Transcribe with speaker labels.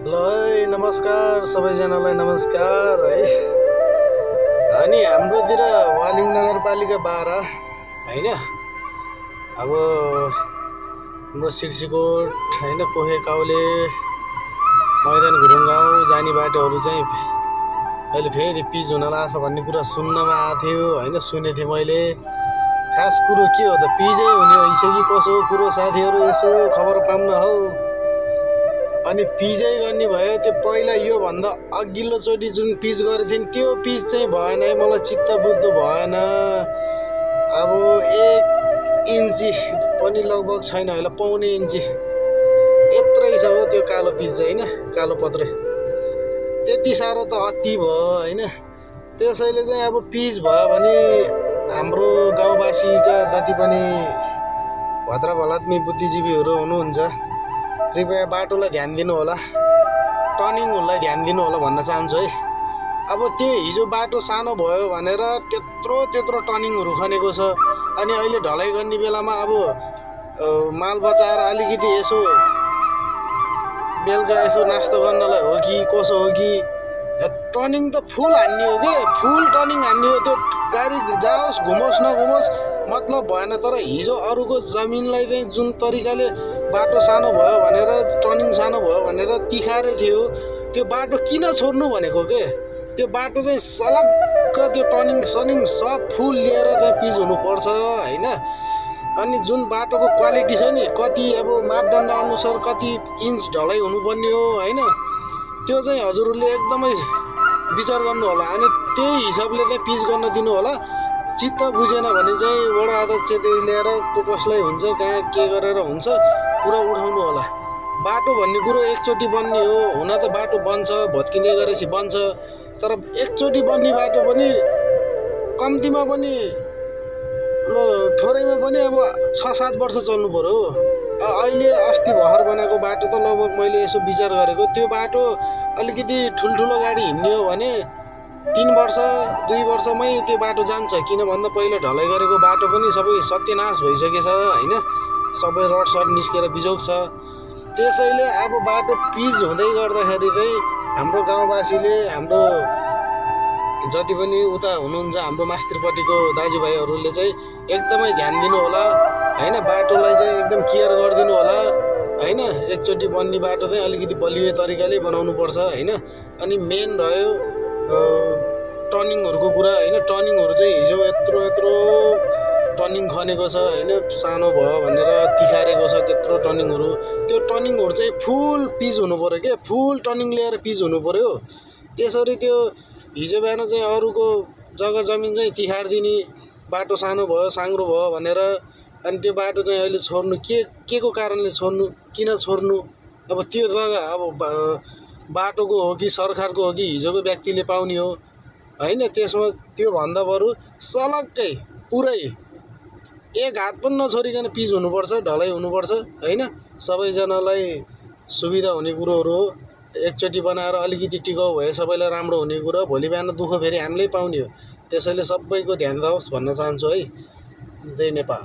Speaker 1: ल है नमस्कार सबैजनालाई नमस्कार है। अनि हाम्रोतिर वालिङ नगरपालिका 12 होइन, अब हाम्रो सिर्सीकोट होइन, कोहे काउले मैदान गुरुङ गाउँ जाने बाटोहरू चाहिँ अहिले फेरि पिच हुन लाग्छ भन्ने कुरा सुन्नमा आएको थियो होइन, सुनेको थिएँ मैले। खास कुरो के हो त, पिचै हुने रहेछ कि कसो कुरो साथीहरू, यसो खबर पाउन हौ। अनि पिचै गर्ने भयो, त्यो पहिला योभन्दा अघिल्लोचोटि जुन पिच गरेको थिएँ त्यो पिच चाहिँ भएन है, मलाई चित्त बुझ्दो भएन। अब 1 इन्ची पनि लगभग छैन होला, पौने इन्ची यत्रै छ हो त्यो कालो पिच चाहिँ होइन, कालो पत्रे। त्यति साह्रो त अति भयो होइन। त्यसैले चाहिँ अब पिच भयो भने हाम्रो गाउँवासीका जति पनि भद्र भलात्मी बुद्धिजीवीहरू हुनुहुन्छ, कृपया बाटोलाई ध्यान दिनु होला, टर्निङहरूलाई ध्यान दिनु होला भन्न चाहन्छु है। अब त्यो हिजो बाटो सानो भयो भनेर त्यत्रो टर्निङहरू खनेको छ। अनि अहिले ढलाइ गर्ने बेलामा अब माल बचाएर अलिकति यसो बेलुका यसो नास्ता गर्नलाई हो कि कसो हो कि, टर्निङ त फुल हान्ने हो कि, फुल टर्निङ हान्ने हो। त्यो गाडी जाओस् घुमोस् नघुमोस् मतलब भएन। तर हिजो अरूको जमिनलाई चाहिँ जुन तरिकाले बाटो सानो भयो भनेर, टर्निङ सानो भयो भनेर तिखारे थियो, त्यो बाटो किन छोड्नु भनेको के? त्यो बाटो चाहिँ सलक्क त्यो टर्निङ सनिङ सब फुल लिएर चाहिँ पिच हुनुपर्छ होइन। अनि जुन बाटोको क्वालिटी छ नि, कति अब मापदण्ड अनुसार कति इन्च ढलाइ हुनुपर्ने हो होइन, त्यो चाहिँ हजुरहरूले एकदमै विचार गर्नु होला। अनि त्यही हिसाबले चाहिँ पिच गर्न दिनु होला। चित्त बुझेन भने चाहिँ वडा अध्यक्षदेखि लिएर कसलाई हुन्छ, कहाँ के गरेर हुन्छ, पुरा उठाउनु होला। बाटो भन्ने कुरो एकचोटि बन्ने हो, हुन त बाटो बन्छ, भत्किँदै गरेपछि बन्छ, तर एकचोटि बन्ने बाटो पनि कम्तीमा पनि थोरैमा पनि अब 6-7 वर्ष चल्नु पर्यो। अहिले अस्ति भर्खर बनाएको बाटो त लगभग मैले यसो विचार गरेको, त्यो बाटो अलिकति ठुल्ठुलो गाडी हिँड्ने हो भने 3 वर्ष 2 वर्षमै त्यो बाटो जान्छ। किन भन्दा पहिला ढलाइ गरेको बाटो पनि सबै सत्यनाश भइसकेछ होइन, सबै रडसड निस्केर बिजोग छ। त्यसैले अब बाटो पिच हुँदै गर्दाखेरि चाहिँ हाम्रो गाउँवासीले, हाम्रो जति पनि उता हुनुहुन्छ हाम्रो मास्तिरपट्टिको दाजुभाइहरूले चाहिँ एकदमै ध्यान दिनु होला होइन। बाटोलाई चाहिँ एकदम केयर गरिदिनु होला होइन। एकचोटि बन्ने बाटो चाहिँ अलिकति बलियो तरिकाले बनाउनुपर्छ होइन। अनि मेन रह्यो टर्निङहरूको कुरा होइन। टर्निङहरू चाहिँ हिजो यत्रो टर्निङ खनेको छ होइन, सानो भयो भनेर तिखारेको छ त्यत्रो टर्निङहरू। त्यो टर्निङहरू चाहिँ फुल पिच हुनु पऱ्यो क्या, फुल टर्निङ लिएर पिच हुनु पऱ्यो। त्यसरी त्यो हिजो बिहान चाहिँ अरूको जग्गा जमिन चाहिँ तिखारिदिने, बाटो सानो भयो साङ्ग्रो भयो भनेर, अनि त्यो बाटो चाहिँ अहिले छोड्नु के को कारणले छोड्नु, किन छोड्नु? अब त्यो जग्गा अब बाटोको हो कि सरकारको हो कि हिजोको व्यक्तिले पाउने हो होइन। त्यसमा त्यो भन्दा बरु सलक्कै पुरै 1 हात पनि नछोडिकन पिच हुनुपर्छ, ढलाइ हुनुपर्छ होइन। सबैजनालाई सुविधा हुने कुरोहरू हो। एकचोटि बनाएर अलिकति टिकाउ भए सबैलाई राम्रो हुने कुरो, भोलि बिहान दुःख फेरि हामीलाई पाउने हो। त्यसैले सबैको ध्यान दिओस् भन्न चाहन्छु है। जय नेपाल।